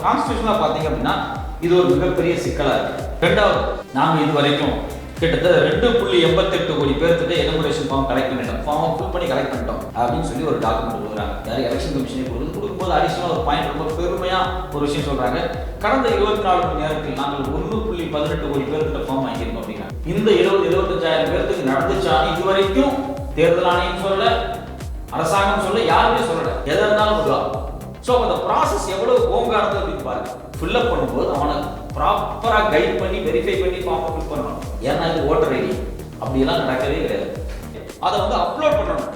கான்ஸ்டியூஷனாக பார்த்தீங்க அப்படின்னா இது ஒரு மிகப்பெரிய சிக்கலாக இருக்குது. ரெண்டாவது, நாம் இது வரைக்கும் கிட்டத்தட்ட 2.88 கோடி பேர்த்துட்டு எனுமரேஷன் ஃபார்ம் கலெக்ட் பண்ணிட்டோம், ஃபார்ம் ஃபில் பண்ணி கலெக்ட் பண்ணிட்டோம் அப்படின்னு சொல்லி ஒரு டாக்குமெண்ட் கொடுக்குறாங்க. யார் எலெக்ஷன் கமிஷனே கொடுக்கும்போது அடிஷனலாக ஒரு பாயிண்ட் ரொம்ப பெருமையாக ஒரு விஷயம் சொல்கிறாங்க. கடந்த 24 மணி நேரத்தில் நாங்கள் 1.18 கோடி பேர்கிட்ட ஃபார்ம் வாங்கியிருக்கோம் அப்படின்னா இந்த 70-75,000 பேர்த்துக்கு நடந்துச்சான்னு இது வரைக்கும் தேர்தல் ஆணையம் சொல்லல, அரசாங்கம் சொல்ல, யாருமே சொல்லல. எதா இருந்தாலும் விடுவாங்க. ஸோ அந்த ப்ராசஸ் எவ்வளவு ஓங்கானது அப்படின்னு பாருங்க. ஃபில்அப் பண்ணும்போது அவனை ப்ராப்பராக கைட் பண்ணி வெரிஃபை பண்ணி ஃபார்ம் ஃபில் பண்ணணும். ஏன்னா இது ஓட்டர் ஐடி அப்படியெல்லாம் நடக்கவே கிடையாது. அதை வந்து அப்லோட் பண்ணணும்.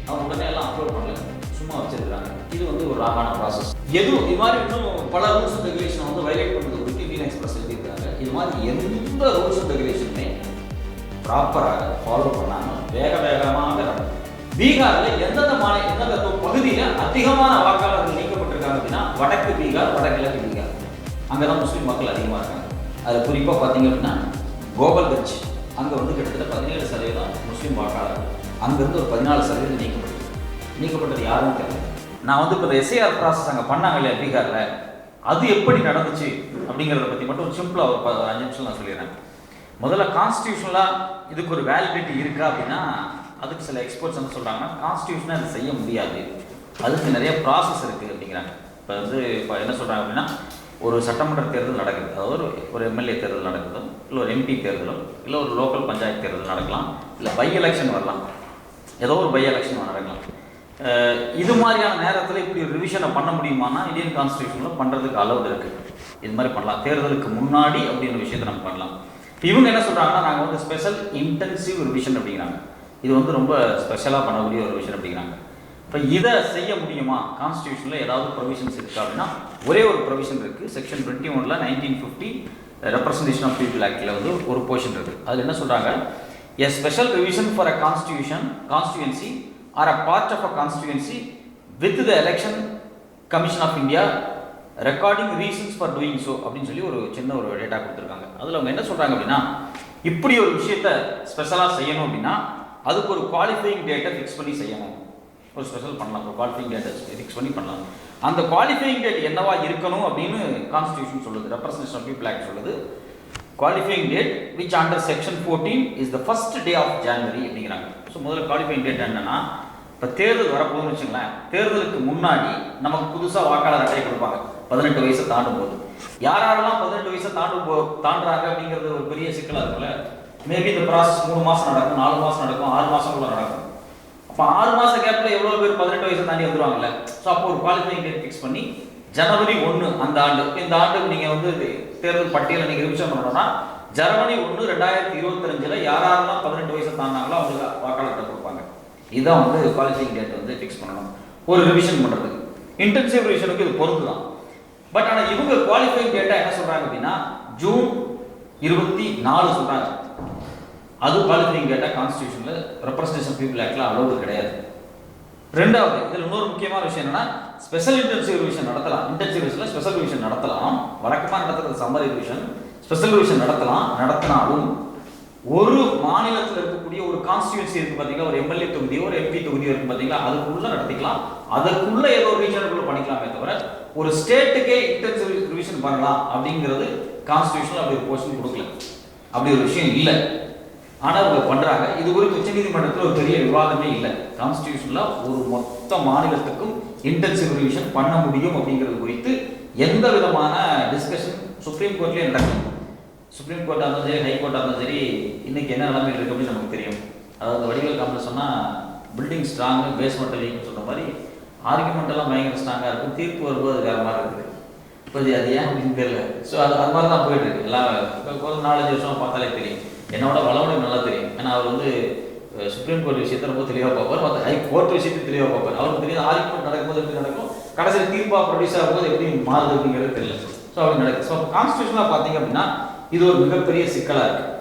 அவங்க உடனே எல்லாம் அப்லோட் பண்ணல, சும்மா வச்சிருக்கிறாங்க. இது வந்து ஒரு ராங்கான ப்ராசஸ். எதுவும் இது மாதிரி இன்னும் பல ரூல்ஸ் அண்ட் ரெகுலேஷன் வந்து வைலேட் பண்ணுறது குறித்து இந்தியன் எக்ஸ்பிரஸ் எழுதியிருக்காங்க. இது மாதிரி எந்த ரூல்ஸ் அண்ட் ரெகுலேஷனுமே ப்ராப்பராக ஃபாலோ பண்ணாமல் வேகமாக நடக்கும். பீகாரில் எந்தெந்த பகுதியில் அதிகமான வாக்காளர்கள் நீக்கப்பட்டிருக்காங்க அப்படின்னா வடக்கு பீகார், வடகிழக்கு பீகார். அங்கே தான் முஸ்லீம் மக்கள் அதிகமாக இருக்காங்க. அது குறிப்பாக பார்த்தீங்க அப்படின்னா கோபால்கஞ்ச், அங்கே வந்து கிட்டத்தட்ட 17% முஸ்லீம் வாக்காளர்கள். அங்கேருந்து ஒரு 14% நீக்கப்பட்டது யாருன்னு தெரியல. நான் வந்து இப்போ எஸ்ஐஆர் ப்ராசஸ் அங்கே பண்ணாங்க இல்லையா பீகாரில், அது எப்படி நடந்துச்சு அப்படிங்கிறத பற்றி மட்டும் ஒரு சிம்பிளாக ஒரு 5 நிமிஷம் நான் சொல்லிடுறேன். முதல்ல கான்ஸ்டியூஷனலாக இதுக்கு ஒரு வேலிடிட்டி இருக்கா அப்படின்னா அதுக்கு சில எக்ஸ்பர்ட்ஸ் வந்து சொல்கிறாங்கன்னா கான்ஸ்டியூஷனாக அதை செய்ய முடியாது, அதுக்கு நிறைய ப்ராசஸ் இருக்குது அப்படிங்கிறாங்க. இப்போ என்ன சொல்கிறாங்க அப்படின்னா ஒரு சட்டமன்ற தேர்தல் நடக்குது, அதாவது ஒரு எம்எல்ஏ தேர்தல் நடக்குதோ, இல்லை ஒரு எம்பி தேர்தலோ, இல்லை ஒரு லோக்கல் பஞ்சாயத்து தேர்தல் நடக்கலாம், இல்லை பை எலெக்ஷன் வரலாம், ஏதோ ஒரு பை எலெக்ஷன் நடக்கலாம். இது மாதிரியான நேரத்தில் இப்படி ஒரு ரிவிஷனை பண்ண முடியுமானா இந்தியன் கான்ஸ்டியூஷனில் பண்ணுறதுக்கு அலவுட் இருக்குது. இது மாதிரி பண்ணலாம், தேர்தலுக்கு முன்னாடி அப்படின்ற விஷயத்தை நம்ம பண்ணலாம். இவங்க என்ன சொல்கிறாங்கன்னா நாங்கள் வந்து ஸ்பெஷல் இன்டென்சிவ் ரிவிஷன் அப்படிங்கிறாங்க. இது வந்து ரொம்ப ஸ்பெஷலாக பண்ணக்கூடிய ஒரு விஷயம் அப்படிங்கிறாங்க. இப்போ இதை செய்ய முடியுமா, கான்ஸ்டியூஷனில் ஏதாவது ப்ரொவிஷன்ஸ் இருக்குது அப்படின்னா ஒரே ஒரு ப்ரொவிஷன் இருக்குது. செக்ஷன் 21 1950 ரெப்ரசன்டேஷன் ஆஃப் பீப்புள் ஆக்டில் வந்து ஒரு போர்ஷன் இருக்குது. அதில் என்ன சொல்கிறாங்க, a special revision for a constituency or a part of a constituency with the Election Commission of India recording reasons for doing so அப்படின்னு சொல்லி ஒரு சின்ன ஒரு டேட்டா கொடுத்துருக்காங்க. அதில் அவங்க என்ன சொல்கிறாங்க அப்படின்னா இப்படி ஒரு விஷயத்தை ஸ்பெஷலாக செய்யணும் அப்படின்னா அதுக்கு ஒரு குவாலிஃபையிங் டேட்டை ஃபிக்ஸ் பண்ணி செய்யணும். ஒரு ஸ்பெஷல் பண்ணலாம், ஒரு குவாலிஃபையிங் டேட்டை ஃபிக்ஸ் பண்ணி பண்ணலாம். அந்த குவாலிஃபையிங் டேட் என்னவா இருக்கணும் அப்படின்னு கான்ஸ்டியூஷன் சொல்லுது, ரெப்ரசன்டேஷன் ஆஃப் பீப்புள் ஆக்ட் சொல்லுது. Qualifying date which under section 14 is the first day of January அப்படிங்கிறாங்க. ஸோ முதல்ல குவாலிஃபையிங் டேட் என்னன்னா, இப்போ தேர்தல் வரப்போகுதுன்னு வச்சுங்களேன், தேர்தலுக்கு முன்னாடி நமக்கு புதுசாக வாக்காளர் அட்டை கொடுப்பாங்க 18 வயசை தாண்டும் போது. யாரெல்லாம் 18 வயசை தாண்டுறாங்க அப்படிங்கிறது ஒரு பெரிய சிக்கலாக இருக்குல்ல. மேபி இந்த ப்ராசஸ் 3 மாதம் நடக்கும், 4 மாதம் நடக்கும், 6 மாதம் கூட நடக்கும். அப்போ 6 மாதம் கேப்பில் எவ்வளோ பேர் 18 வயசை தாண்டி வந்துடுவாங்கல்ல. ஸோ அப்போ ஒரு குவாலிஃபைங் டேட் ஃபிக்ஸ் பண்ணி ஜனவரி 1 அந்த ஆண்டு, இந்த ஆண்டுக்கு நீங்கள் வந்து தேர்தல் பட்டியலை நீங்கள் ரிவிஷன் பண்ணணும்னா ஜனவரி 1 2025 யாரெல்லாம் 18 வயசை தாண்டாங்களோ அவங்களுக்கு வாக்காளர்கிட்ட கொடுப்பாங்க. இதுதான் வந்து குவாலிஃபைங் டேட் வந்து ஃபிக்ஸ் பண்ணணும் ஒரு ரிவிஷன் பண்ணுறதுக்கு. இன்டென்சிவ் ரிவிஷனுக்கு இது பொறுத்து தான். பட் ஆனால் இவங்க குவாலிஃபைங் டேட்டா என்ன சொல்கிறாங்க அப்படின்னா ஜூன் 24 சொல்கிறாங்க. அது குவாலிஃபைங் டேட்டா கான்ஸ்டியூஷனில் ரெப்ரசன்டேஷன் பீப்புள் ஆக்டில் அலோடு கிடையாது. ரெண்டாவது, இதில் இன்னொரு முக்கியமான விஷயம் என்னன்னா ஸ்பெஷல் இன்டென்சிவ் ரிவிஷன் நடத்தலாம். இன்டென்சிவ் ரிவிஷனில் ஸ்பெஷல் ரிவிஷன் நடத்தலாம். வழக்கமாக நடத்துறது சம்மரி ரிவிஷன். ஸ்பெஷல் ரிவிஷன் நடத்தினாலும் ஒரு மாநிலத்தில் இருக்கக்கூடிய ஒரு கான்ஸ்டியூன்சி இருக்கு பார்த்தீங்களா, ஒரு எம்எல்ஏ தொகுதியோ ஒரு எம்பி தொகுதியோ இருக்கு பார்த்தீங்களா, அதுக்குள்ள நடத்திக்கலாம். அதுக்குள்ள ஏதோ ஒரு ரீஜனுக்குள்ள பண்ணிக்கலாமே தவிர ஒரு ஸ்டேட்டுக்கே இன்டென்சிவ் ரிவிஷன் பண்ணலாம் அப்படிங்கிறது கான்ஸ்டியூஷனில் அப்படி ஒரு போர்ஷன் கொடுக்கல. அப்படி ஒரு விஷயம் இல்லை. ஆனால் அவங்க பண்ணுறாங்க. இது குறித்து உச்சநீதிமன்றத்தில் ஒரு பெரிய விவாதமே இல்லை. கான்ஸ்டியூஷனில் ஒரு மொத்த மாநிலத்துக்கும் இன்டென்சிவ் ரிவிஷன் பண்ண முடியும் அப்படிங்கிறது குறித்து எந்த விதமான டிஸ்கஷன் சுப்ரீம் கோர்ட்லேயே நடக்கும். சுப்ரீம் கோர்ட்டாக இருந்தாலும் சரி, ஹைகோர்ட்டாக இருந்தாலும் சரி, இன்னைக்கு என்ன நிலைமையில் இருக்கு அப்படின்னு நமக்கு தெரியும். அதாவது வடிவேல் காமில் சொன்னால் பில்டிங் ஸ்ட்ராங்கு பேஸ்மெண்ட் வீக்னு சொல்கிற மாதிரி ஆர்குமெண்ட் எல்லாம் பயங்கர ஸ்ட்ராங்காக இருக்கும், தீர்ப்பு வரும்போது அது வேறு மாதிரி இருக்குது. இப்போ அது ஏன் அப்படின்னு தெரியல. ஸோ அது மாதிரி தான் போயிட்டு இருக்கு. எல்லாம் ஒரு 4-5 வருஷமாக பார்த்தாலே தெரியும். என்னோட வளவனுக்கு நல்லா தெரியும். ஏன்னா அவர் வந்து சுப்ரீம் கோர்ட் விஷயத்தை ரொம்ப தெளிவாக பார்ப்பார், மற்ற ஹைகோர்ட் விஷயத்தை தெளிவாக பார்ப்பார். அவருக்கு தெரியாது ஆர்குமெண்ட் நடக்கும்போது எப்படி நடக்கும், கடைசியில் தீர்ப்பாக ப்ரொடியூஸ் ஆகும்போது எப்படி மாறுது அப்படிங்கிறது தெரியல. ஸோ அப்படி நடக்குது. ஸோ கான்ஸ்டியூஷனாக பார்த்தீங்க அப்படின்னா இது ஒரு மிகப்பெரிய சிக்கலாக இருக்குது.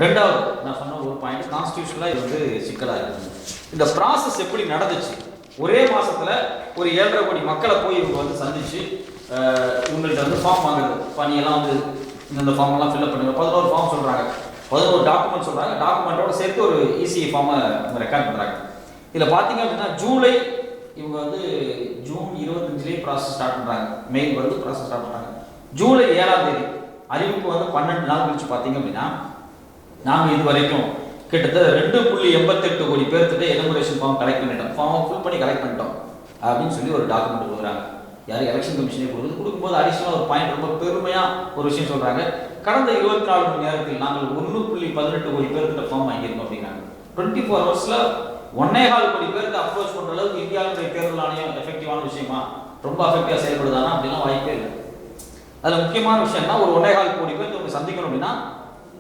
ரெண்டாவது, நான் சொன்ன ஒரு பாயிண்ட், கான்ஸ்டியூஷனாக இது வந்து சிக்கலாக இருக்குது. இந்த ப்ராசஸ் எப்படி நடந்துச்சு, ஒரே மாதத்தில் ஒரு 7.5 கோடி மக்களை போய் இவங்க வந்து சந்திச்சு இவங்கள்ட்ட வந்து ஃபார்ம் வாங்குறது, பணியெல்லாம் வந்து இந்த ஃபார்ம்லாம் ஃபில்அப் பண்ணுங்க. 11 ஃபார்ம் சொல்கிறாங்க, 11 டாக்குமெண்ட் சொல்கிறாங்க. டாக்குமெண்ட்டோட சேர்த்து ஒரு இசிஐ ஃபார்மை ரெக்கார்ட் பண்ணுறாங்க. இதில் பார்த்தீங்க அப்படின்னா ஜூலை இவங்க வந்து ஜூன் 25 ப்ராசஸ் ஸ்டார்ட் பண்ணுறாங்க. மெயில் வந்து ப்ராசஸ் ஸ்டார்ட் பண்ணுறாங்க. ஜூலை 7 அறிவிப்பு வந்து 12 நாள் கழிச்சு பார்த்தீங்க அப்படின்னா நாங்கள் இது வரைக்கும் கிட்டத்தட்ட 2.88 கோடி பேர்த்திட்ட எனுமரேஷன் ஃபார்ம் கலெக்ட் பண்ணிட்டோம். ஃபார்மை ஃபில் பண்ணி கலெக்ட் பண்ணிட்டோம் அப்படின்னு சொல்லி ஒரு டாக்குமெண்ட் கொடுக்குறாங்க. யார் எலெக்ஷன் கமிஷனே கொடுக்கும்போது அடிஷனலாக ஒரு பாயிண்ட் ரொம்ப பெருமையாக ஒரு விஷயம் சொல்கிறாங்க. கடந்த 24 மணி நேரத்தில் நாங்கள் 1.18 கோடி பேர்த்திட்ட ஃபார்ம் வாங்கியிருக்கோம் அப்படிங்கிறாங்க. 24 ஹவர்ஸில் 1.25 கோடி பேருக்கு அப்ரோச் பண்ணுற அளவுக்கு இந்தியாவுடைய தேர்தல் ஆணையம் எஃபெக்டிவான விஷயமா, ரொம்ப எஃபெக்டிவாக செயல்படுதானா அப்படிலாம் வாய்ப்பே இல்லை. அதில் முக்கியமான விஷயம்னா ஒரு 1.25 கோடி பேருக்கு அவங்க சந்திக்கணும் அப்படின்னா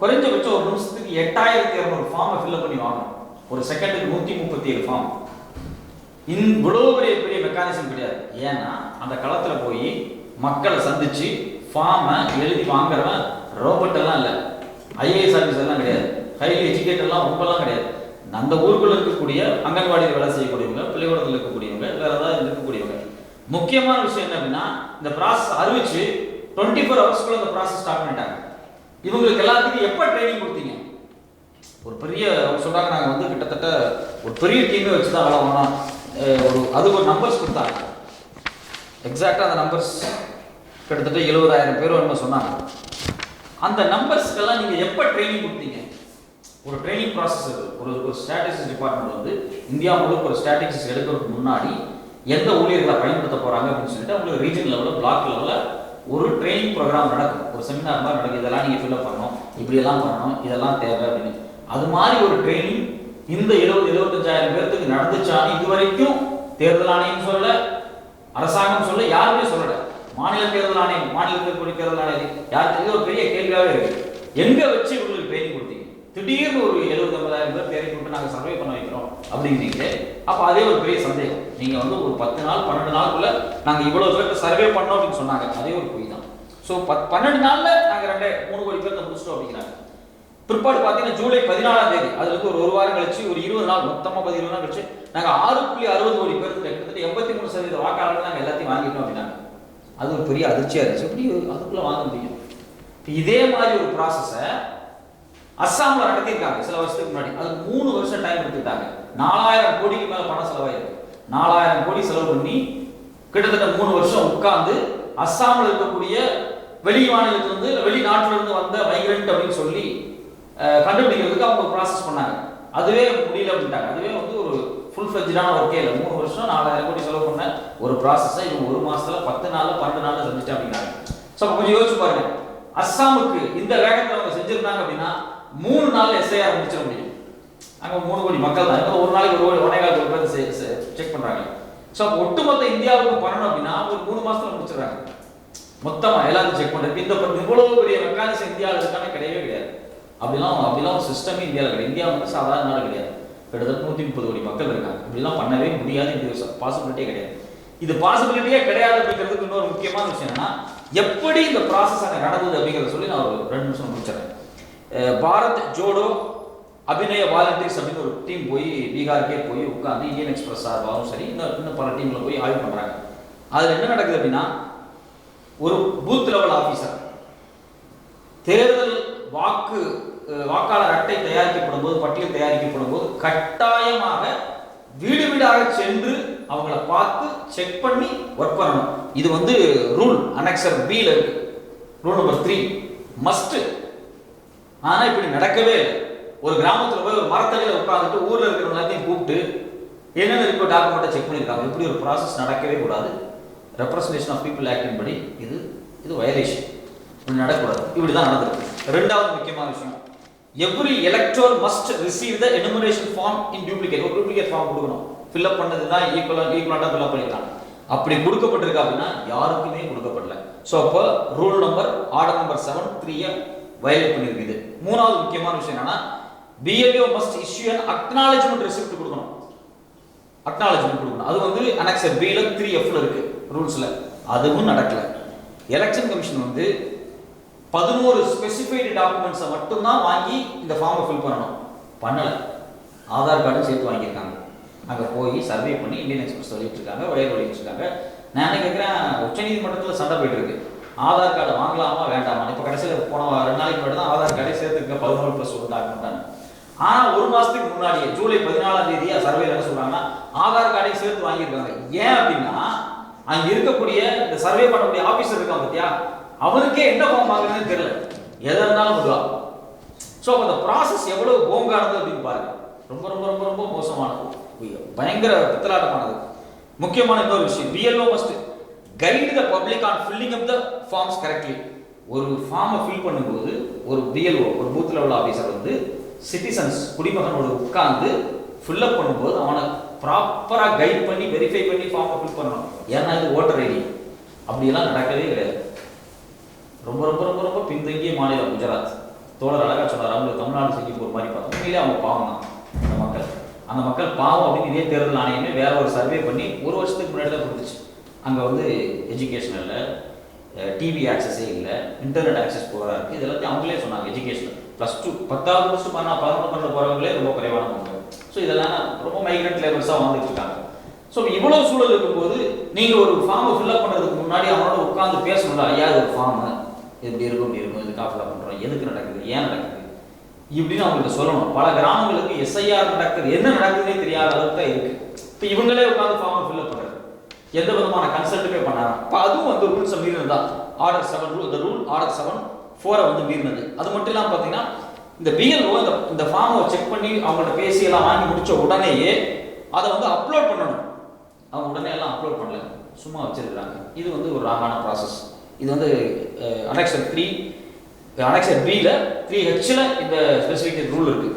குறைஞ்சபட்சம் ஒரு நிமிஷத்துக்கு 8200 ஃபார்மை ஃபில்அப் பண்ணி வாங்கணும். ஒரு செகண்டுக்கு 137 ஃபார்ம். இவ்வளவு பெரிய மெக்கானிசம் கிடையாது. ஏன்னா அந்த களத்தில் போய் மக்களை சந்திச்சு ஃபார்மை எழுதி வாங்குறவன் ரோபோட் எல்லாம் இல்லை, ஐஏஎஸ் ஆஃபீஸ் எல்லாம் கிடையாது, ஹைலி எஜுகேட்டர்லாம் ரொம்பலாம் கிடையாது. அந்த ஊருக்குள்ள இருக்கக்கூடிய அங்கன்வாடியில் வேலை செய்யக்கூடியவங்க, பள்ளிக்கூடத்தில் இருக்கக்கூடியவங்க, வேற ஏதாவது இருக்கக்கூடியவங்க. முக்கியமான விஷயம் என்ன அப்படின்னா இந்த ப்ராசஸ் அறிவிச்சு 24 ஹவர்ஸ்க்குள்ள இந்த ப்ராசஸ் ஸ்டார்ட் பண்ணிட்டாங்க. இவங்களுக்கு எல்லாத்துக்கும் எப்போ ட்ரைனிங் கொடுத்தீங்க? ஒரு பெரிய சொல்றாங்க, நாங்கள் வந்து கிட்டத்தட்ட ஒரு பெரிய டீமே வச்சு தான் வேலை பண்ணோம். அதுக்கு ஒரு நம்பர்ஸ் கொடுத்தாங்க. எக்ஸாக்டாக அந்த நம்பர்ஸ் கிட்டத்தட்ட 70,000 பேர் என்ன சொன்னாங்க. அந்த நம்பர்ஸ்க்கெல்லாம் நீங்கள் எப்போ ட்ரைனிங் கொடுத்தீங்க? ஒரு ட்ரைனிங் ப்ராசஸ் ஒரு ஸ்டாட்டிஸ்டிக்ஸ் டிபார்ட்மெண்ட் வந்து இந்தியா முழுக்க ஒரு ஸ்டாட்டிஸ்டிக்ஸ் எடுக்கிறதுக்கு முன்னாடி எந்த ஊழியர்களை பயன்படுத்த போகிறாங்க அப்படின்னு சொல்லிட்டு அவங்களுக்கு ரீஜன் லெவலில், பிளாக் லெவலில் ஒரு ட்ரைனிங் ப்ரோக்ராம் நடக்கும். ஒரு செமினார் மாதிரி நடக்கும். இதெல்லாம் நீங்கள் ஃபில்அப் பண்ணணும், இப்படியெல்லாம் பண்ணணும், இதெல்லாம் தேவை அப்படின்னு. அது மாதிரி ஒரு ட்ரைனிங் இந்த 70-75,000 பேர்த்துக்கு நடந்துச்சான்னு இது வரைக்கும் தேர்தல் ஆணையம் சொல்ல, அரசாங்கம் சொல்ல, யாருமே சொல்லலை. மாநில தேர்தல் ஆணையம், மாநிலத்தில் இருக்கக்கூடிய தேர்தல் ஆணையம் யாருக்கு இது ஒரு பெரிய கேள்வியாகவே இருக்கு. எங்க வச்சு இவங்களுக்கு ட்ரைனிங் கொடுத்தீங்க? திடீர்னு ஒரு 70-80,000 பேர் தேர்வு கொடுத்து நாங்கள் சர்வே பண்ண வைக்கிறோம் அப்படிங்கிறீங்களே. அப்போ அதே ஒரு பெரிய சந்தேகம். நீங்கள் வந்து ஒரு 10 நாள் 12 நாளுக்குள்ள நாங்கள் இவ்வளோ பேருக்கு சர்வே பண்ணோம் அப்படின்னு சொன்னாங்க. அதே ஒரு பொய் தான். ஸோ 12 நாளில் நாங்கள் 2-3 கோடி பேர்த்த முடிச்சிட்டோம் அப்படிங்கிறாங்க. பிற்பாடு பார்த்தீங்கன்னா ஜூலை 14 அதுல இருந்து ஒரு வாரம் கழிச்சு ஒரு 20 நாள், மொத்தமாக 20 நாள் கழிச்சு நாங்கள் 6.60 கோடி பேருக்கு கிட்டத்தட்ட 83% வாக்காளர்கள் நாங்கள் எல்லாத்தையும் வாங்கிட்டோம் அப்படின்னாங்க. அது ஒரு பெரிய அதிர்ச்சியாக இருந்துச்சு. எப்படி அதுக்குள்ளே வாங்க முடியும்? இதே மாதிரி ஒரு ப்ராசஸை அஸ்ஸாமில் நடத்தியிருக்காங்க சில வருஷத்துக்கு முன்னாடி. அதுக்கு 3 வருஷம் டைம் எடுத்துக்கிட்டாங்க. 4000 கோடிக்கு மேலே பணம் செலவாயிருக்கு. 4000 கோடி செலவு பண்ணி கிட்டத்தட்ட 3 வருஷம் உட்கார்ந்து அஸ்ஸாமில் இருக்கக்கூடிய வெளி மாநிலத்திலிருந்து, வெளிநாட்டிலிருந்து வந்த மைக்ரெண்ட் அப்படின்னு சொல்லி கண்டுபிடிக்கிறதுக்கு அவங்க ப்ராசஸ் பண்ணாங்க. அதுவே முடியல அப்படின்ட்டாங்க. அதுவே வந்து ஒரு ஃபுல் ஃப்ளெஜ்டான ஒர்க்கே இல்லை. 3 வருஷம் 4000 கோடி செலவு பண்ண ஒரு ப்ராசஸை இவங்க 1 மாசத்துல 10 நாள்ல 12 நாள்ல செஞ்சுட்டேன் அப்படின்னாங்க. ஸோ கொஞ்சம் யோசிச்சு பாருங்க. அஸ்ஸாமுக்கு இந்த வேகத்தில் அவங்க செஞ்சிருந்தாங்க அப்படின்னா 3 நாள்ல எஸ்ஐஆர் முடிச்சிட முடியும். அங்கே 3 கோடி மக்கள் தான். ஒரு நாளைக்கு 1.25 கோடி பேர் செக் பண்றாங்க. ஸோ ஒட்டுமொத்த இந்தியாவுக்கு பண்ணணும் அப்படின்னா ஒரு 3 மாசத்துல முடிச்சிடறாங்க. மொத்தமாக எல்லாத்தையும் செக் பண்ணுறது. இந்த இவ்வளவு பெரிய மெக்கானிசம் இந்தியாவில் இருக்கானே கிடையவே கிடையாது. அப்படிலாம் சிஸ்டமே இந்தியாவில் கிடையாது. இந்தியா வந்து சாதாரண நாடு கிடையாது. கிட்டத்தட்ட 130 கோடி மக்கள் இருக்காங்க. இப்படிலாம் பண்ணவே முடியாது. இது பாசிபிலிட்டியே கிடையாது. இது பாசிபிலிட்டியே கிடையாது அப்படிங்கிறதுக்கு இன்னொரு முக்கியமான விஷயம் என்னன்னா, எப்படி இந்த ப்ராசஸ் அங்கே நடந்தது அப்படிங்கிறத சொல்லி நான் ஒரு 2 நிமிஷம் முடிச்சிடறேன். பாரத் ஜோடோ அபிநய வாலண்டியர்ஸ் அப்படின்னு ஒரு டீம் போய் பீகாருக்கே போய் உட்காந்து இந்தியன் எக்ஸ்பிரஸ் சார்பாகவும் சரி இன்னும் பல டீம்ல போய் ஆய்வு பண்றாங்க. அதுல என்ன நடக்குது அப்படின்னா, ஒரு பூத் லெவல் ஆபீசர் தேர்தல் வாக்காளர் அட்டை தயாரிக்கப்படும் போது, பட்டியல் தயாரிக்கப்படும் போது கட்டாயமாக வீடு வீடாக சென்று அவங்கள பார்த்து செக் பண்ணி ஒர்க் பண்ணணும். இது வந்து ரூல் அனெக்சர் B-ல இருக்கு. Rule number 3 must. ஆனா இப்படி நடக்கவே இல்லை. ஒரு கிராமத்துல போய் ஒரு மரத்தடியில் உட்காந்துட்டு ஊர்ல இருக்கிற எல்லாத்தையும் கூப்பிட்டு என்னென்ன இருக்க டாக்குமெண்ட்டை செக் பண்ணியிருக்காங்க. இப்படி ஒரு ப்ராசஸ் நடக்கவே கூடாது. ரெப்ரசன்டேஷன் ஆஃப் பீப்புள் ஆக்டின் படி இது வயலேஷன். இப்படி நடக்கக்கூடாது. இப்படிதான் நடந்திருக்கு. 2வது முக்கியமான விஷயம், every elector must receive the enumeration form in duplicate. ஒரு டூப்ளிகேட் ஃபார்ம் கொடுக்கணும். ஃபில்அப் பண்ணது தான் ஈக்குவலாக ஃபில்அப் பண்ணிருக்காங்க. அப்படி கொடுக்கப்பட்டிருக்கு அப்படின்னா யாருக்குமே கொடுக்கப்படல. ஸோ அப்போ rule number order number 7 3 violate பண்ணிருக்கு. 3வது முக்கியமான விஷயம் என்னன்னா, BLO must issue an acknowledgement receipt கொடுக்கணும். அக்னாலஜ்மெண்ட் கொடுக்கணும். அது வந்து அனெக்சர் B-ல 3F-ல இருக்கு ரூல்ஸ்ல. அதுவும் நடக்கல. எலெக்ஷன் கமிஷன் வந்து 11 ஸ்பெசிஃபைடு டாக்குமெண்ட்ஸை மட்டும்தான் வாங்கி இந்த ஃபார்மை ஃபில் பண்ணணும். பண்ணல. ஆதார் கார்டும் சேர்த்து வாங்கியிருக்காங்க. அங்கே போய் சர்வே பண்ணி இந்தியன் எக்ஸ்பிரஸ் வெளியிட்டு இருக்காங்க, வெளியிட்டு இருக்காங்க. நான் கேட்குறேன், உச்சநீதிமன்றத்தில் சண்டை போயிட்டு இருக்கு. ஆதார் கார்டு வாங்கலாமா வேண்டாமா? இப்போ கடைசியில் போன 2 நாளைக்கு மட்டும் தான் ஆதார் கார்டை சேர்த்துருக்க 11+1 டாக்குமெண்ட். ஆனால் ஒரு மாதத்துக்கு முன்னாடியே ஜூலை 14ஆம் தேதியா சர்வே என்ன சொல்கிறாங்கன்னா ஆதார் கார்டையும் சேர்த்து வாங்கியிருக்காங்க. ஏன் அப்படின்னா அங்கே இருக்கக்கூடிய இந்த சர்வே பண்ணக்கூடிய ஆஃபீஸர் இருக்கான் பார்த்தியா, அவனுக்கே என்ன ஃபார்ம் வாங்குறதுன்னு தெரியல, எதை இருந்தாலும் விடுவான். ஸோ அந்த ப்ராசஸ் எவ்வளோ போங்கானது அப்படின்னு பாருங்க. ரொம்ப ரொம்ப ரொம்ப ரொம்ப மோசமானது, பயங்கர பித்தலாட்டமானது. முக்கியமான இன்னொரு விஷயம், BLO must guide the public on filling up the forms correctly. ஒரு ஃபார்மை ஃபில் பண்ணும்போது ஒரு BLO, ஒரு பூத் லெவல் ஆஃபீஸர் வந்து சிட்டிசன்ஸ் குடிமகனோட உட்கார்ந்து ஃபில்அப் பண்ணும்போது அவனை ப்ராப்பராக கைட் பண்ணி வெரிஃபை பண்ணி ஃபார்மை ஃபில் பண்ணணும். ஏன்னா இது ஓட்டர் ஐடி, அப்படியெல்லாம் நடக்கவே கிடையாது. ரொம்ப ரொம்ப ரொம்ப ரொம்ப பின்தங்கிய மாநிலம் குஜராத். தோழர் அழகா சொன்னார், அவங்க தமிழ்நாடு சிங்கப்பூர் மாதிரி பார்த்தோம். உண்மையிலே அவங்க பாவம் தான் அந்த மக்கள் பாவம் அப்படின்னு இதே தேர்தல் ஆணையமே வேற ஒரு சர்வே பண்ணி ஒரு வருஷத்துக்கு முன்னாடி தான் கொடுத்துச்சு. அங்கே வந்து எஜுகேஷன் இல்லை, டிவி ஆக்சஸே இல்லை, இன்டர்நெட் ஆக்சஸ் போகிறதா இருக்குது. இது எல்லாத்தையும் அவங்களே சொன்னாங்க. எஜுகேஷன் +2 10வது முடிச்சு 11 பண்ண போகிறவங்களே ரொம்ப குறைவான மக்கள். ஸோ இதெல்லாம் ரொம்ப மைக்ரண்ட் லேபர்ஸாக வந்துட்டு இருக்காங்க. ஸோ இவ்வளோ சூழல் இருக்கும்போது நீங்கள் ஒரு ஃபார்மை ஃபில்அப் பண்ணுறதுக்கு முன்னாடி அவனோட உட்காந்து பேசணும்ல, ஐயா ஒரு ஃபார்மு எப்படி இருக்கும் இப்படி இருக்கும், இதுக்காக ஃபில்அப் பண்ணுறோம், எதுக்கு நடக்குது, ஏன் நடக்குது இப்படின்னு அவங்களுக்கு சொல்லணும். பல கிராமங்களுக்கு SIR நடக்குது, என்ன நடக்குதுன்னே தெரியாத அளவுக்கு தான் இருக்குது. இப்போ இவங்களே உட்காந்து ஃபார்மை ஃபில்அப் பண்ணுறது, எந்த விதமான கன்சல்ட்டுமே பண்ணாங்க. இப்போ அதுவும் வந்து ரூல்ஸை மீறினது தான். ஆர்டர் 7 ரூல், இந்த ரூல் ஆர்டர் 7(4) வந்து மீறினது. அது மட்டும் இல்லாமல் பார்த்தீங்கன்னா இந்த BLO இந்த ஃபார்மை செக் பண்ணி அவங்கள்ட்ட பேசி எல்லாம் வாங்கி முடிச்ச உடனேயே அதை வந்து அப்லோட் பண்ணணும். அவங்க உடனே எல்லாம் அப்லோட் பண்ணல, சும்மா வச்சிருக்கிறாங்க. இது வந்து ஒரு ராங்கான ப்ராசஸ். இது வந்து அனெக்சர் 3 அனெக்சர் B-ல 3H-ல இந்த ஸ்பெசிஃபிக் ரூல் இருக்கு.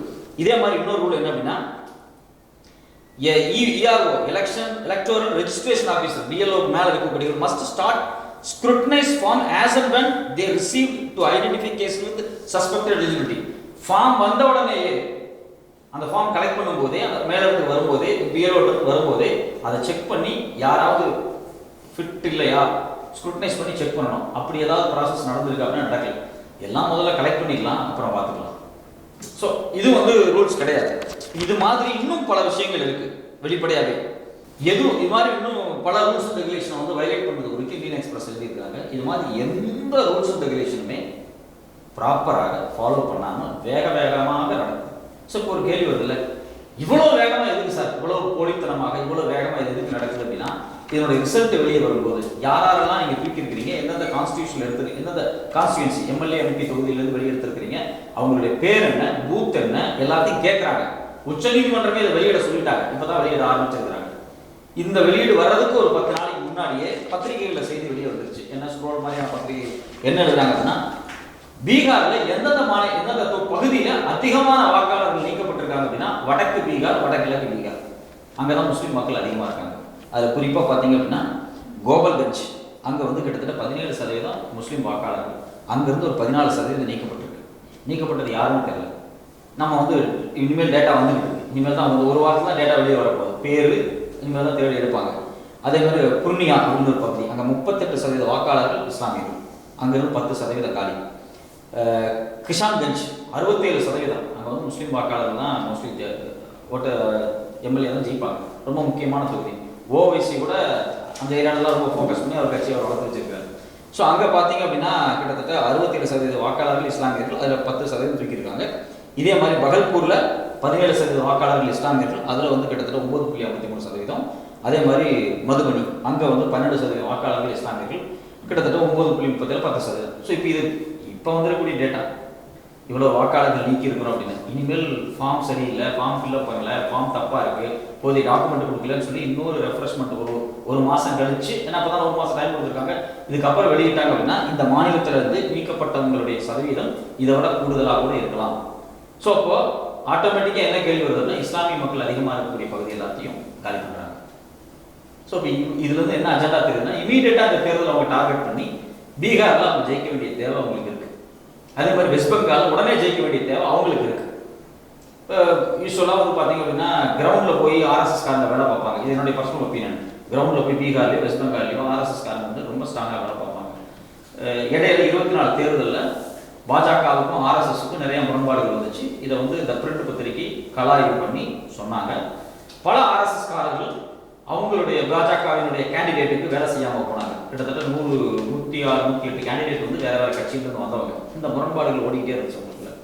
இதே மாதிரி இன்னொரு ரூல் என்ன அப்படின்னா, ERO electoral registration officer BLO மேல இருக்கக்கூடிய must start scrutinize form as and when they received to identify case with suspected eligibility. Form வந்த உடனே அந்த ஃபார்ம் கலெக்ட் பண்ணும்போதே, அந்த மேல இருந்து வரும்போதே, BLO வரும்போதே அதை செக் பண்ணி யாராவது ஃபிட் இல்லையா ஸ்க்ரூட்டனைஸ் பண்ணி செக் பண்ணணும். அப்படி ஏதாவது ப்ராசஸ் நடந்திருக்கு அப்படின்னா நடக்கல. எல்லாம் முதல்ல கலெக்ட் பண்ணிடலாம், அப்புறம் பார்த்துக்கலாம். ஸோ இது வந்து ரூல்ஸ் கிடையாது. இது மாதிரி இன்னும் பல விஷயங்கள் இருக்கு வெளிப்படையாகவே. எதுவும் இது மாதிரி இன்னும் பல ரூல்ஸ் அண்ட் ரெகுலேஷனை வந்து வயலேட் பண்ணுறது குறித்து இந்தியன் எக்ஸ்பிரஸ் எழுதியிருக்காங்க. இது மாதிரி எந்த ரூல்ஸ் அண்ட் ரெகுலேஷனுமே ப்ராப்பராக ஃபாலோ பண்ணாமல் வேகமாக நடக்கும். ஸோ இப்போ ஒரு கேள்வி வருது இல்லை, இவ்வளோ வேகமாக எதுக்கு சார், இவ்வளோ போலித்தனமாக இவ்வளோ வேகமாக எதுக்கு நடக்குது அப்படின்னா, இதனுடைய ரிசல்ட் வெளியே வரும்போது யாரெல்லாம் நீங்கள் தூக்கியிருக்கிறீங்க, எந்தெந்த கான்ஸ்டியூஷன் எடுத்துருக்கீங்க, எந்தெந்த கான்ஸ்டியூன்சி MLA MP தொகுதியிலேருந்து வெளியெடுத்துருக்கிறீங்க, அவங்களுடைய பேர் என்ன, பூத் என்ன, எல்லாத்தையும் கேட்குறாங்க. உச்சநீதிமன்றமே இதை வெளியிட சொல்லிட்டாங்க, இப்போதான் வெளியிட ஆரம்பிச்சிருக்கிறாங்க. இந்த வெளியீடு வர்றதுக்கு ஒரு 10 நாளைக்கு முன்னாடியே பத்திரிகைகளில் செய்தி வெளியே வந்துருச்சு. என்ன ஸ்க்ரோல் மாதிரியான பத்திரிகை என்ன எழுதுறாங்க அப்படின்னா, பீகாரில் எந்தெந்த பகுதியில் அதிகமான வாக்காளர்கள் நீக்கப்பட்டிருக்காங்க அப்படின்னா, வடக்கு பீகார், வடகிழக்கு பீகார். அங்கே தான் முஸ்லீம் மக்கள் அதிகமாக இருக்காங்க. அதில் குறிப்பாக பார்த்தீங்க அப்படின்னா கோபால்கஞ்ச், அங்கே வந்து கிட்டத்தட்ட 17% முஸ்லீம் வாக்காளர்கள். அங்கேருந்து ஒரு 14% நீக்கப்பட்டிருக்கு. நீக்கப்பட்டது யாருன்னு தெரியல. நம்ம வந்து இனிமேல் டேட்டா வந்துட்டு இருக்கு. இனிமேல் தான் வந்து ஒரு வாரத்தில் தான் டேட்டா வெளியே வரப்போகுது. பேர் இனிமேல் தான் தேடி எடுப்பாங்க. அதே மாதிரி புர்னியா அப்படின்னு ஒரு பகுதி, அங்கே 38% வாக்காளர்கள் இஸ்லாமியர்கள், அங்கேருந்து 10% காலி. கிஷான்கஞ்ச் 67%, அங்கே வந்து முஸ்லீம் வாக்காளர்கள் தான் மோஸ்ட்லி ஓட்ட MLA தான் ஜெயிப்பாங்க. ரொம்ப முக்கியமான தொகுதி. OWC கூட அந்த ஏரியாவில் ரொம்ப ஃபோக்கஸ் பண்ணி அவர் கட்சியை வளர்த்து வச்சிருக்காரு. ஸோ அங்கே பார்த்தீங்க அப்படின்னா கிட்டத்தட்ட 67% வாக்காளர்கள் இஸ்லாமியர்கள், அதில் 10% தூக்கியிருக்காங்க. இதே மாதிரி பகல்பூரில் 17% வாக்காளர்கள் இஸ்லாமியர்கள், அதில் வந்து கிட்டத்தட்ட 9.53%. அதே மாதிரி மதுபனி, அங்கே வந்து 12% வாக்காளர்கள் இஸ்லாமியர்கள், கிட்டத்தட்ட 9.37 10%. ஸோ இப்போ வந்துடக்கூடிய டேட்டா இவ்வளோ வாக்காளர்கள் நீக்கி இருக்கிறோம் அப்படின்னு. இனிமேல் ஃபார்ம் சரியில்லை, ஃபார்ம் ஃபில்அப் பண்ணல, ஃபார்ம் தப்பாக இருக்குது, போதிய டாக்குமெண்ட் கொடுக்கலன்னு சொல்லி இன்னொரு ரெஃப்ரெஷ்மெண்ட் ஒரு மாதம் கழிச்சு, ஏன்னா அப்போ தான் ஒரு மாதம் டைம் கொடுத்துருக்காங்க, இதுக்கப்புறம் வெளியிட்டாங்க அப்படின்னா இந்த மாநிலத்திலிருந்து நீக்கப்பட்டவங்களுடைய சதவீதம் இதை விட கூடுதலாக கூட இருக்கலாம். ஸோ அப்போ ஆட்டோமேட்டிக்காக என்ன கேள்வி வருதுன்னா, இஸ்லாமிய மக்கள் அதிகமாக இருக்கக்கூடிய பகுதி எல்லாத்தையும் காலி பண்ணுறாங்க. ஸோ இப்போ இதுலேருந்து என்ன அஜெண்டா தெரியுதுன்னா, இமீடியட்டாக இந்த தேர்தல் அவங்க டார்கெட் பண்ணி பீகாரில் அவங்க ஜெயிக்க வேண்டிய தேவை அவங்களுக்கு இருக்குது. அதே மாதிரி வெஸ்ட் பெங்கால் உடனே ஜெயிக்க வேண்டிய தேவை அவங்களுக்கு இருக்குது. யூஸ்வலாக வந்து பார்த்தீங்க அப்படின்னா கிரவுண்டில் போய் RSS காரங்க வேலை பார்ப்பாங்க. இது என்னுடைய பர்சனல் ஒப்பீனியன். கிரவுண்டில் போய் பீகார்லேயும் வெஸ்ட் பெங்கால்லையும் RSS காரங்க வந்து ரொம்ப ஸ்ட்ராங்காக வேலை பார்ப்பாங்க. இடையில 24 தேர்தலில் பாஜகவுக்கும் RSSக்கும் நிறைய முரண்பாடுகள் வந்துச்சு. இதை வந்து இந்த பிரிண்ட் பத்திரிகை கலாய்வு பண்ணி சொன்னாங்க. பல RSS காரர்கள் அவங்களுடைய பாஜகவினுடைய கேண்டிடேட்டுக்கு வேலை செய்யாமல் போனாங்க. கிட்டத்தட்ட 106, 108 கேண்டிடேட் வந்து வேற வேறு கட்சியிலிருந்து வந்தவங்க. இந்த முரண்பாடுகள் ஓடிக்கிட்டே இருந்துச்சு அவங்களுக்குள்ள.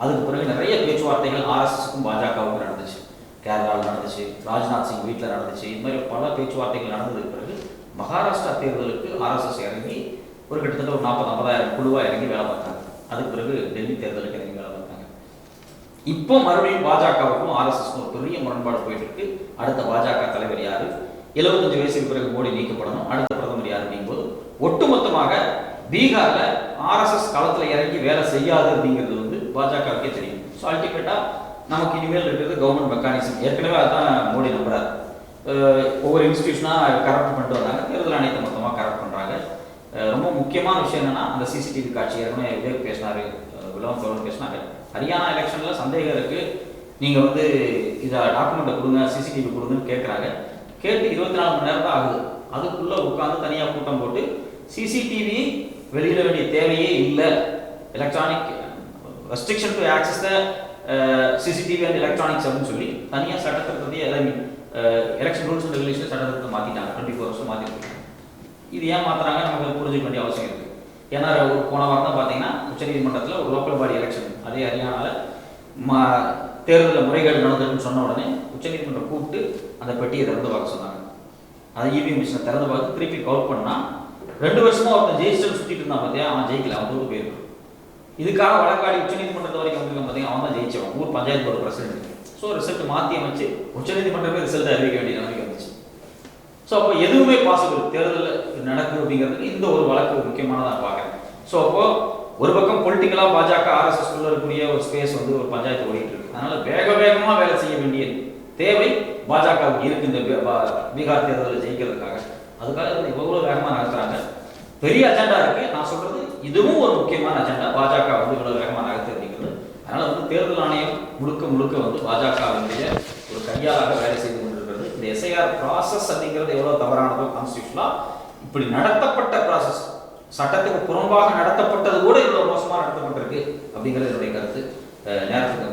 அதுக்கு பிறகு நிறைய பேச்சுவார்த்தைகள் ஆர்எஸ்எஸ்க்கும் பாஜகவுக்கும் நடந்துச்சு. கேரளாவில் நடந்துச்சு, ராஜ்நாத் சிங் வீட்டில் நடந்துச்சு. இது மாதிரி பல பேச்சுவார்த்தைகள் நடந்ததுக்கு பிறகு மகாராஷ்டிரா தேர்தலுக்கு ஆர்எஸ்எஸ் இறங்கி ஒரு கிட்டத்தட்ட ஒரு 40-50,000 குழுவாக இறங்கி வேலை பார்த்தாங்க. அதுக்கு பிறகு டெல்லி தேர்தலுக்கு இறங்கி வேலை பார்த்தாங்க. இப்போ மறுபடியும் பாஜகவுக்கும் ஆர்எஸ்எஸ்க்கும் ஒரு பெரிய முரண்பாடு போயிட்டு இருக்கு. அடுத்த பாஜக தலைவர் யாரு, 75 வயசுக்கு பிறகு மோடி நீக்கப்படணும், அடுத்த பிரதமர் யார் அப்படிங்கும்போது ஒட்டுமொத்தமாக பீகார்ல ஆர்எஸ்எஸ் களத்தில் இறங்கி வேலை செய்யாது அப்படிங்கிறது வந்து பாஜகவுக்கே தெரியும். ஸோ அல்டிமேட்டா நமக்கு இனிமேல் இருக்கிறது கவர்மெண்ட் மெக்கானிசம். ஏற்கனவே அதுதான் மோடி நம்புறாரு. ஒவ்வொரு இன்ஸ்டிடியூஷனாக கரெக்ட் பண்ணிட்டு வந்தாங்க, தேர்தல் ஆணையத்தை மொத்தமாக கரெக்ட் பண்ணுறாங்க. ரொம்ப முக்கியமான விஷயம் என்னன்னா, அந்த சிசிடிவி காட்சி ஏற்கனவே விவேக் பேசினாரு, விலவன் தோழன் பேசினாரு. ஹரியானா எலெக்ஷனில் சந்தேகம் இருக்கு, நீங்கள் வந்து இதை டாக்குமெண்ட்டை கொடுங்க, சிசிடிவி கொடுங்கன்னு கேட்குறாங்க. கேட்டு 24 மணி நேரம் தான் ஆகுது. அதுக்குள்ளே உட்காந்து தனியாக கூட்டம் போட்டு சிசிடிவி வெளியிட வேண்டிய தேவையே இல்லை, electronic restriction to access the CCTV and electronics அப்படின்னு சொல்லி தனியாக சட்டத்திட்டத்தையே எலெக்ஷன் ரூல்ஸ் அண்ட் ரெகுலேஷன் சட்டத்திட்டத்தை மாற்றிட்டாங்க. 24 வருஷம் மாற்றிருக்காங்க. இது ஏன் மாற்றுறாங்க நமக்கு புரிஞ்சுக்க வேண்டிய அவசியம் இருக்குது. ஏன்னா ஒரு போன வாரம் தான் பார்த்தீங்கன்னா உச்சநீதிமன்றத்தில் ஒரு லோக்கல் பாடி எலெக்ஷன் அதே ஹரியானாவில் தேர்தலில் முறைகேடு நடந்ததுன்னு சொன்ன உடனே உச்சநீதிமன்றம் கூப்பிட்டு அந்த பெட்டியை திறந்து பார்க்க சொன்னாங்க. அதை இவிஎம் மிஷினை திறந்து பார்த்து திருப்பி கவுட் பண்ணால் 2 வருஷமா ஒருத்தன் ஜெயிச்சு சுற்றிட்டு இருந்தான் பார்த்தியா, அவன் ஜெயிக்கல, அவன் தோற்று போயிருக்கான். இதுக்காக வழக்காடி உச்சநீதிமன்றத்து வரைக்கும் வந்திருக்கான் பார்த்தீங்கன்னா, அவன் தான் ஜெயிச்சவன், ஊர் panchayat board president. So result மாற்றி அமைச்சு உச்சநீதிமன்றமே ரிசல்ட் அறிவிக்க வேண்டிய நிலைமைக்கு வந்துச்சு. ஸோ அப்போ எதுவுமே பாசிபிள் தேர்தலில் நடக்குது அப்படிங்கிறதுக்கு இந்த ஒரு வழக்கு முக்கியமானதாக பார்க்குறேன். ஸோ அப்போ ஒரு பக்கம் பொலிட்டிக்கலாக பாஜக ஆர்எஸ்எஸ் இருக்கக்கூடிய ஒரு ஸ்பேஸ் வந்து ஒரு பஞ்சாயத்து ஓடிட்டு இருக்கு. அதனால வேகமாக வேலை செய்ய வேண்டிய தேவை பாஜகவுக்கு இருக்கு இந்த பீகார் தேர்தலில் ஜெயிக்கிறதுக்காக. அதுக்காக எவ்வளோ வேகமாக நடத்துறாங்க, பெரிய அஜெண்டா இருக்கு. நான் சொல்றது இதுவும் ஒரு முக்கியமான அஜெண்டா, பாஜக வந்து இவ்வளவு வேகமாக நகர்த்து அப்படிங்கிறது. அதனால வந்து தேர்தல் ஆணையம் முழுக்க வந்து பாஜகவினுடைய ஒரு கையாளாக வேலை செய்து கொண்டிருக்கிறது. இந்த எஸ்ஐஆர் ப்ராசஸ் அப்படிங்கிறது எவ்வளவு தவறானதோ கான்ஸ்டியூஷனலா, இப்படி நடத்தப்பட்ட ப்ராசஸ் சட்டத்துக்கு புறம்பாக நடத்தப்பட்டது கூட இவ்வளவு மோசமாக நடத்தப்பட்டிருக்கு அப்படிங்கிறது என்னுடைய கருத்து. நேரத்துக்கு